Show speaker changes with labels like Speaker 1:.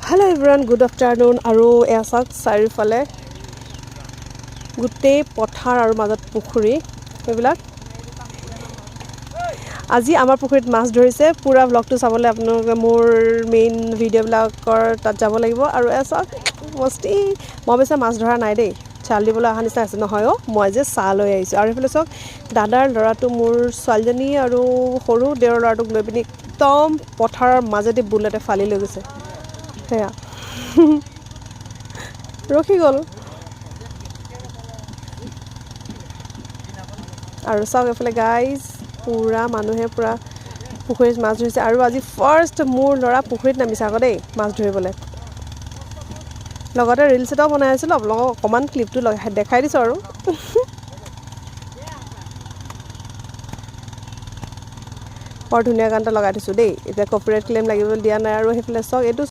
Speaker 1: Hello everyone, good afternoon. আৰু এয়া চাওক চাৰিওফালে গোটেই পথাৰ আৰু মাজত পুখুৰী এইবিলাক আজি আমাৰ পুখুৰীত মাছ ধৰিছে পুৰা ব্লগটো চাবলৈ আপোনালোকে মোৰ মেইন ভিডিঅ'বিলাকৰ তাত যাব লাগিব আৰু এয়া চাওক মস্তি মই বেছি মাছ ধৰা নাই দেই চাল দিবলৈ অহা নিচিনা আছে নহয় মই যে চাহ লৈ আহিছোঁ আৰু এইফালে চাওক দাদাৰ ল'ৰাটো মোৰ ছোৱালীজনী আৰু সৰু দেওৰ ল'ৰাটোক লৈ পিনি একদম পথাৰৰ মাজেদি বুলেটে ফালি লৈ গৈছে সেয়া ৰখি গ'ল আৰু চাওক এইফালে গাইজ পুৰা মানুহে পুৰা পুখুৰীত মাছ ধৰিছে আৰু আজি ফাৰ্ষ্ট মোৰ ল'ৰা পুখুৰীত নামিছে আকৌ দেই মাছ ধৰিবলৈ লগতে ৰিলছ এটাও বনাই আছিলোঁ আপোনালোকক অকণমান ক্লিপটো দেখাই দিছোঁ আৰু বৰ ধুনীয়া গান এটা লগাই থৈছোঁ দেই এতিয়া কপিৰাইট ক্লেইম লাগিবলৈ দিয়া নাই আৰু সেইফালে চাওক এইটো